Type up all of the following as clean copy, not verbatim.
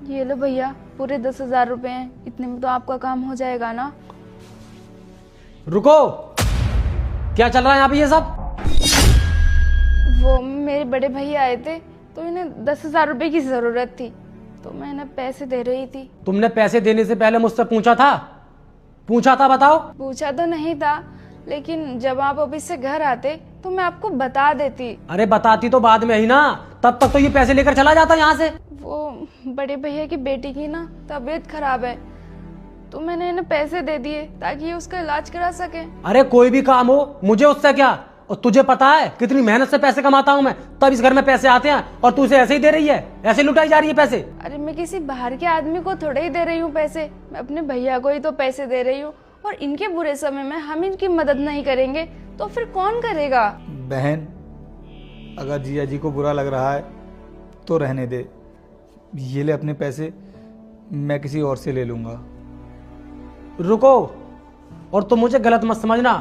ये लो भैया, पूरे 10,000 रुपए हैं। इतने में तो आपका काम हो जाएगा ना? रुको, क्या चल रहा है यहाँ पे ये सब? वो मेरे बड़े भैया आए थे तो इन्हें 10,000 रुपए की जरूरत थी, तो मैं इन्हें पैसे दे रही थी। तुमने पैसे देने से पहले मुझसे पूछा था? पूछा था, बताओ। पूछा तो नहीं था, लेकिन जब आप ऑफिस से घर आते तो मैं आपको बता देती। अरे बताती तो बाद में ही ना, तब तक तो ये पैसे लेकर चला जाता यहाँ से। वो बड़े भैया की बेटी की ना तबीयत खराब है, तो मैंने इन्हें पैसे दे दिए ताकि ये उसका इलाज करा सके। अरे कोई भी काम हो, मुझे उससे क्या? और तुझे पता है कितनी मेहनत से पैसे कमाता हूँ मैं, तब इस घर में पैसे आते हैं और तू इसे ऐसे ही दे रही है, ऐसे लुटाई जा रही है पैसे। अरे मैं किसी बाहर के आदमी को थोड़े ही दे रही हूँ पैसे, मैं अपने भैया को ही तो पैसे दे रही हूँ। और इनके बुरे समय में हम इनकी मदद नहीं करेंगे तो फिर कौन करेगा? बहन, अगर जिया जी को बुरा लग रहा है तो रहने दे। ये ले अपने पैसे, मैं किसी और से ले लूंगा। रुको, और तुम मुझे गलत मत समझना,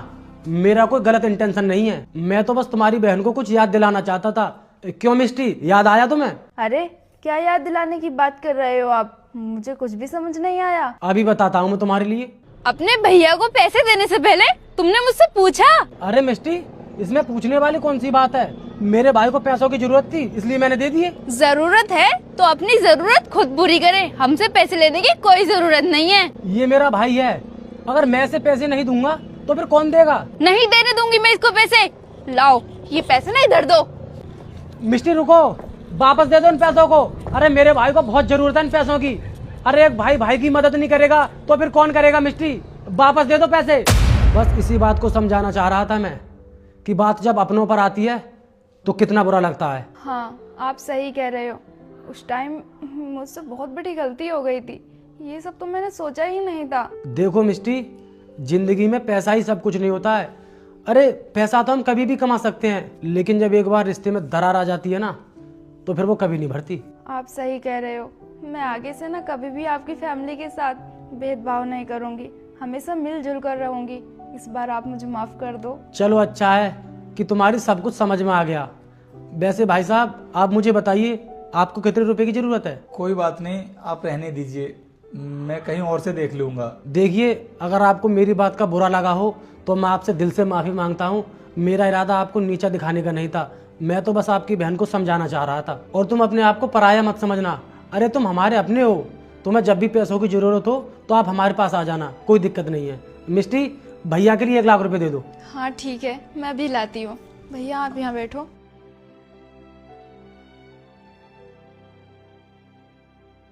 मेरा कोई गलत इंटेंशन नहीं है। मैं तो बस तुम्हारी बहन को कुछ याद दिलाना चाहता था। क्यों मिस्टी, याद आया तुम्हें? अरे क्या याद दिलाने की बात कर रहे हो आप? मुझे कुछ भी समझ नहीं आया। अभी बताता हूँ मैं तुम्हारे लिए। अपने भैया को पैसे देने से पहले तुमने मुझसे पूछा? अरे मिस्टी, इसमें पूछने वाली कौन सी बात है? मेरे भाई को पैसों की जरूरत थी, इसलिए मैंने दे दिए। जरूरत है तो अपनी जरूरत खुद पूरी करे, हमसे पैसे लेने की कोई जरूरत नहीं है। ये मेरा भाई है, अगर मैं इसे पैसे नहीं दूंगा तो फिर कौन देगा? नहीं देने दूंगी मैं इसको पैसे। लाओ ये पैसे ना इधर दो। मिस्टी रुको, वापस दे दो इन पैसों को। अरे मेरे भाई को बहुत जरूरत है इन पैसों की। अरे एक भाई भाई की मदद नहीं करेगा तो फिर कौन करेगा? मिस्टी वापस दे दो पैसे। बस इसी बात को समझाना चाह रहा था मैं, कि बात जब अपनों पर आती है तो कितना बुरा लगता है। हाँ आप सही कह रहे हो, उस टाइम मुझसे बहुत बड़ी गलती हो गई थी। ये सब तो मैंने सोचा ही नहीं था। देखो मिस्टी, जिंदगी में पैसा ही सब कुछ नहीं होता है। अरे पैसा तो हम कभी भी कमा सकते हैं, लेकिन जब एक बार रिश्ते में दरार आ जाती है ना, तो फिर वो कभी नहीं भरती। आप सही कह रहे हो, मैं आगे से ना कभी भी आपकी फैमिली के साथ भेदभाव नहीं करूंगी, हमेशा मिलजुल कर रहूंगी। इस बार आप मुझे माफ कर दो। चलो अच्छा है कि तुम्हारी सब कुछ समझ में आ गया। वैसे भाई साहब, आप मुझे बताइए, आपको कितने रुपए की जरूरत है? कोई बात नहीं, आप रहने दीजिए, मैं कहीं और से देख लूंगा। देखिए, अगर आपको मेरी बात का बुरा लगा हो तो मैं आपसे दिल से माफी मांगता हूँ। मेरा इरादा आपको नीचा दिखाने का नहीं था, मैं तो बस आपकी बहन को समझाना चाह रहा था। और तुम अपने आप को पराया मत समझना। अरे तुम हमारे अपने हो, तुम्हें जब भी पैसों की जरूरत हो तो आप हमारे पास आ जाना, कोई दिक्कत नहीं है। मिस्टी, भैया के लिए 1 लाख रुपए दे दो। हाँ ठीक है, मैं भी लाती हूँ। भैया आप यहाँ बैठो।